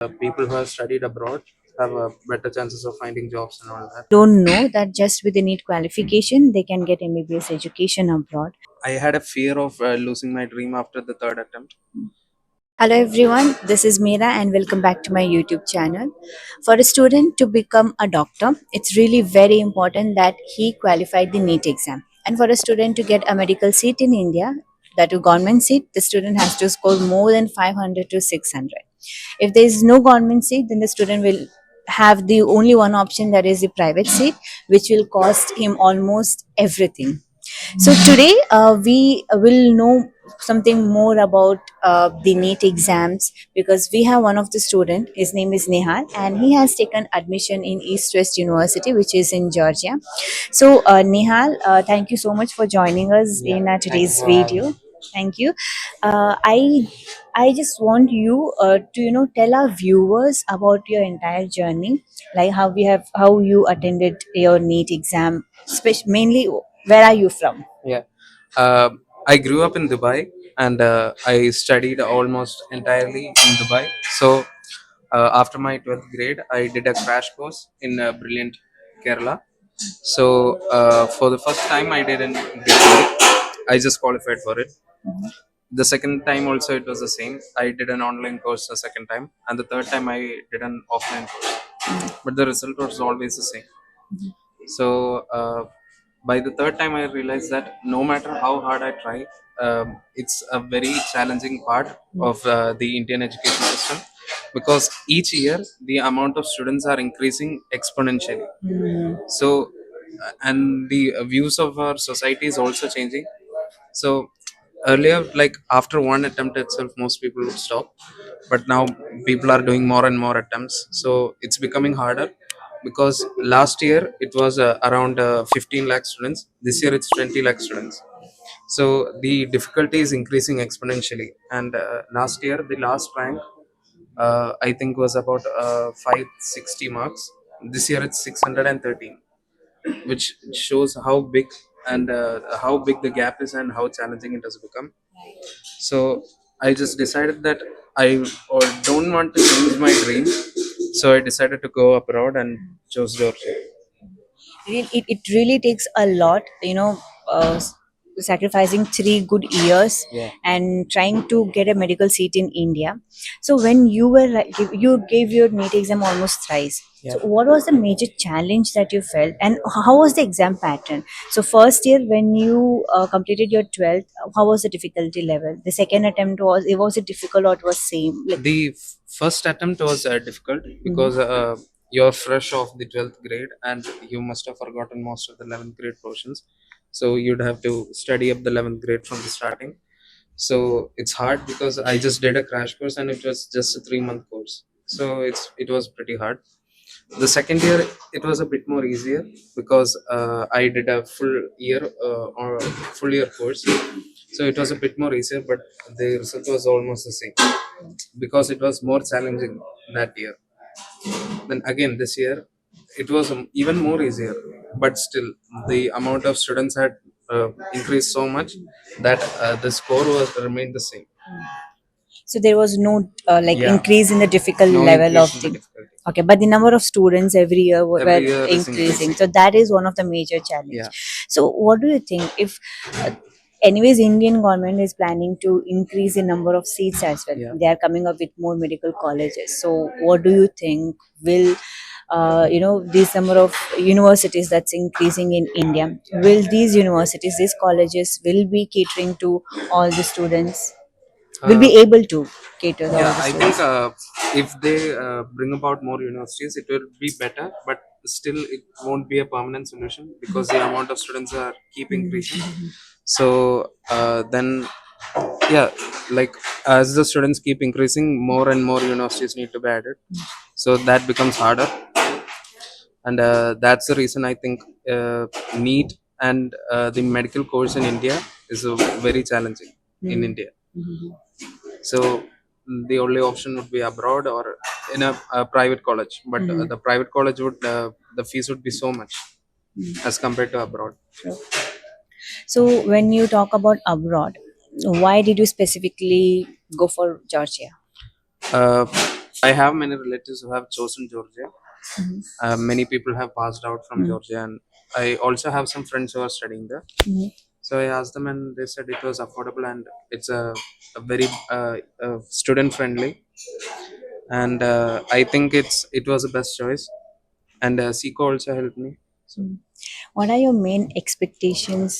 People who have studied abroad have better chances of finding jobs and all that. Don't know that just with the NEET qualification they can get MBBS education abroad. I had a fear of losing my dream after the third attempt. Hello everyone, this is Meera and welcome back to my YouTube channel. For a student to become a doctor, it's really very important that he qualified the NEET exam. And for a student to get a medical seat in India, that a government seat, the student has to score more than 500 to 600. If there is no government seat, then the student will have the only one option, that is the private seat, which will cost him almost everything. So today we will know something more about the NEET exams, because we have one of the student. His name is Nehal, and he has taken admission in East West University, which is in Georgia. So Nehal, thank you so much for joining us in today's video. Thank you. I just want you to tell our viewers about your entire journey, like how you attended your NEET exam, mainly where are you from? Yeah. Uh, I grew up in Dubai and I studied almost entirely in Dubai. So after my 12th grade, I did a crash course in brilliant Kerala. So for the first time, I didn't get it. I just qualified for it. The second time also it was the same. I did an online course the second time, and the third time I did an offline course. But the result was always the same. So by the third time, I realized that no matter how hard I try, it's a very challenging part of the Indian education system, because each year the amount of students are increasing exponentially. So, and the views of our society is also changing. So earlier, like after one attempt itself, most people would stop, but now people are doing more and more attempts. So it's becoming harder, because last year it was around 15 lakh students. This year it's 20 lakh students. So the difficulty is increasing exponentially. And last year, the last rank I think was about 560 marks. This year it's 613, which shows how big and how big the gap is and how challenging it has become. So I just decided that I or don't want to change my dream. So I decided to go abroad and chose Georgia. It really takes a lot, sacrificing 3 good years Yeah. and trying to get a medical seat in India. So when you were you gave your NEET exam almost thrice. Yeah. So what was the major challenge that you felt, and how was the exam pattern? So first year when you completed your 12th, how was the difficulty level? The second attempt, was it difficult or it was same? Like, The first attempt was difficult because you're fresh off the 12th grade and you must have forgotten most of the 11th grade portions. So you'd have to study up the 11th grade from the starting. So it's hard because I just did a crash course and it was just a 3-month course. So it was pretty hard. The second year it was a bit more easier because I did a full year course. So it was a bit more easier, but the result was almost the same because it was more challenging that year. Then again this year it was even more easier, but still the amount of students had increased so much that the score was remained the same. so there was no Yeah, increase in the difficult no level of increase in the the. difficulty. Okay, but the number of students every year were Every year is increasing. increasing. So that is one of the major challenge. Yeah. So what do you think, if anyways Indian government is planning to increase the number of seats as well. Yeah. They are coming up with more medical colleges. So what do you think, will this number of universities that's increasing in India, will these universities, these colleges will be catering to all the students, will Uh, be able to cater to all yeah, the I think students? if they bring about more universities, it will be better, but still it won't be a permanent solution because the amount of students are keep increasing. So then, yeah, like as the students keep increasing, more and more universities need to be added. So that becomes harder, and that's the reason I think NEET and the medical course in India is very challenging in India. So the only option would be abroad or in a private college, but the private college would the fees would be so much as compared to abroad. So when you talk about abroad, why did you specifically go for Georgia? Uh, I have many relatives who have chosen Georgia. Mhm. Many people have passed out from Mm. Georgia, and I also have some friends who are studying there. Mhm. So I asked them, and they said it was affordable and it's a very student friendly, and I think it was the best choice. And Seco also helped me. So Mm. What are your main expectations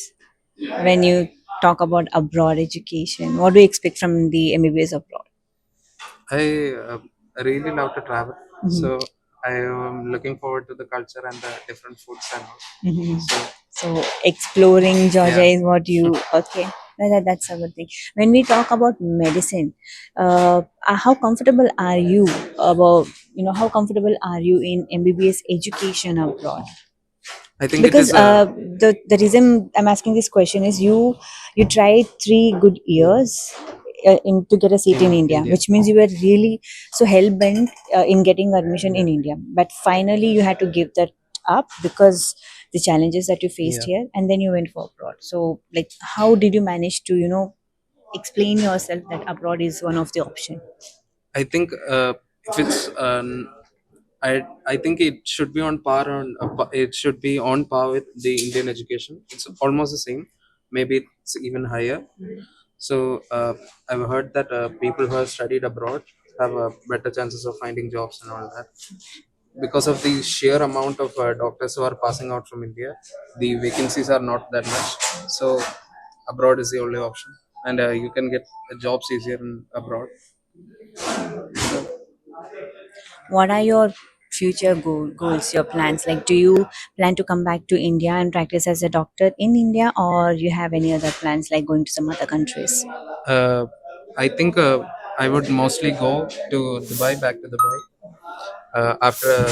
when you talk about abroad education? What do you expect from the MBBS abroad? I really love to travel. Mhm. So I am looking forward to the culture and the different foods and all. Mhm. So So exploring Georgia yeah, is what you okay. That's a good thing. When we talk about medicine, how comfortable are you about how comfortable are you in MBBS education abroad? I think it Because is a the reason I'm asking this question is you tried 3 good years to get a seat in in India, India. which means you were really so hell bent in getting admission Yeah, in India. But finally, you had to give that up because the challenges that you faced yeah. here, and then you went for abroad. So, like, how did you manage to explain yourself that abroad is one of the option? I think if it's I think it should be on par it should be on par with the Indian education. It's almost the same. Maybe it's even higher. So I've heard that people who have studied abroad have better chances of finding jobs and all that because of the sheer amount of doctors who are passing out from India. The vacancies are not that much. So abroad is the only option, and you can get jobs easier in abroad. So What are your future goals, your plans? Like, do you plan to come back to India and practice as a doctor in India, or you have any other plans like going to some other countries? uh, I think I would mostly go to Dubai, back to Dubai. After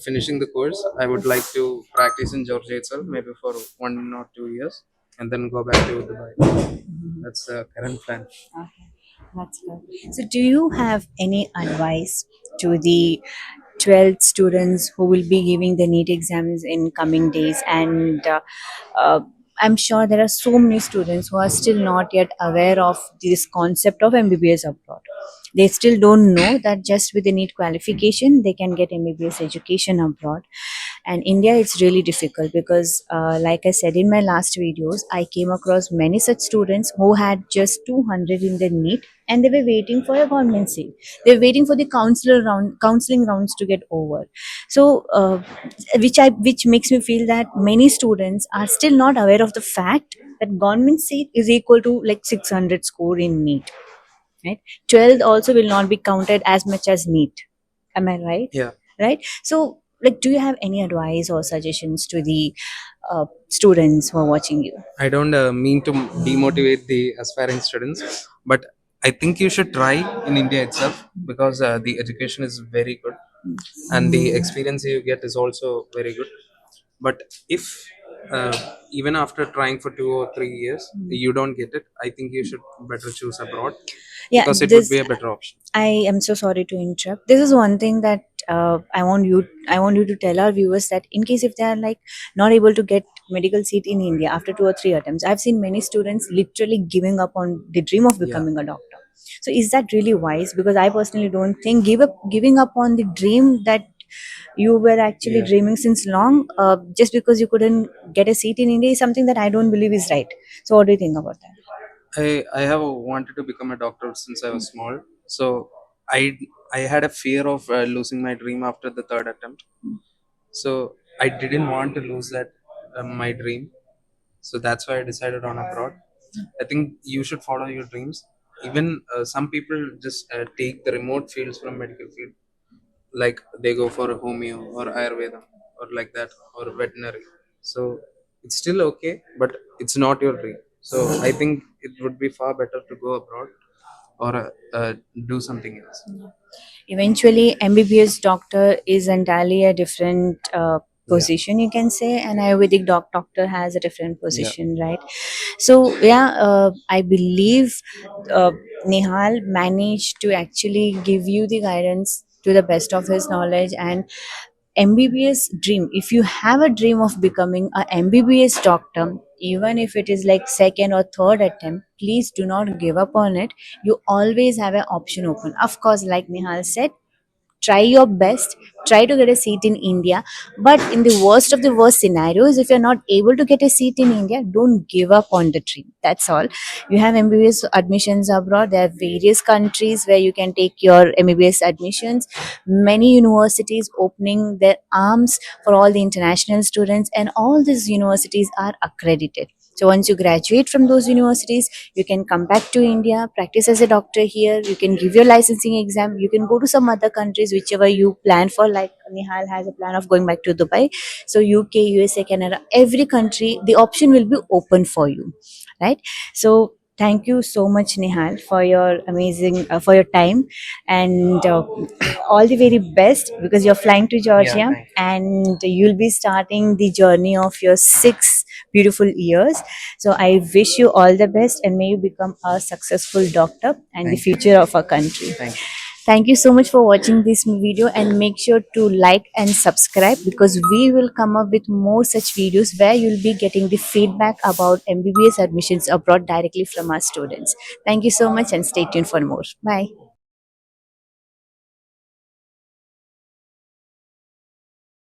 finishing the course, I would like to practice in Georgia itself, maybe for 1 or 2 years, and then go back to Dubai. That's the current plan. Okay, that's good. So, do you have any advice to the 12th students who will be giving the NEET exams in coming days? And uh, I'm sure there are so many students who are still not yet aware of this concept of MBBS abroad. They still don't know that just with the NEET qualification, they can get MBBS education abroad. And India, it's really difficult because, like I said in my last videos, I came across many such students who had just 200 in the NEET and they were waiting for a government seat. They were waiting for the counseling rounds to get over. So, which makes me feel that many students are still not aware of the fact that government seat is equal to like 600 score in NEET. Right, 12th also will not be counted as much as NEET. Am I right? Yeah, Right. So, like, do you have any advice or suggestions to the students who are watching you? I don't mean to demotivate the aspiring students, but I think you should try in India itself because the education is very good and the experience you get is also very good. But if uh, even after trying for 2 or 3 years you don't get it, I think you should better choose abroad Yeah, because it would this be a better option. I am so sorry to interrupt. This is one thing that I want you to tell our viewers that in case if they are like not able to get medical seat in India after 2 or 3 attempts, I've seen many students literally giving up on the dream of Yeah, becoming a doctor. So is that really wise? Because I personally don't think giving up on the dream that you were actually yeah. dreaming since long, just because you couldn't get a seat in India is something that I don't believe is right. So what do you think about that? I have wanted to become a doctor since I was small. So I I had a fear of losing my dream after the third attempt. So I didn't want to lose that my dream. So that's why I decided on abroad. I think you should follow your dreams. Even some people just take the remote fields from medical field, like they go for a homeo or ayurveda or like that or veterinary. So it's still okay, but it's not your dream. So I think it would be far better to go abroad or do something else. Eventually, MBBS doctor is entirely a different Yeah, position, you can say, and Ayurvedic doctor has a different yeah. position, right? So, yeah, I believe uh, Nihal managed to actually give you the guidance to the best of his knowledge. And MBBS dream, if you have a dream of becoming a MBBS doctor, even if it is like second or third attempt, please do not give up on it. You always have an option open. Of course, like Nihal said, try your best, try to get a seat in India. But in the worst of the worst scenarios, if you're not able to get a seat in India, don't give up on the dream. That's all. You have MBBS admissions abroad. There are various countries where you can take your MBBS admissions. Many universities opening their arms for all the international students, and all these universities are accredited. So once you graduate from those universities, you can come back to India, practice as a doctor here. You can give your licensing exam. You can go to some other countries, whichever you plan for. Like Nihal has a plan of going back to Dubai. So UK, USA, Canada, every country, the option will be open for you, right? So thank you so much, Nihal, for your amazing for your time, and all the very best, because you're flying to Yeah, Georgia thank you. and you'll be starting the journey of your 6 beautiful years. So I wish you all the best, and may you become a successful doctor and the Thank you. future of our country. Thank you. Thank you so much for watching this video, and make sure to like and subscribe, because we will come up with more such videos where you'll be getting the feedback about MBBS admissions abroad directly from our students. Thank you so much, and stay tuned for more. Bye.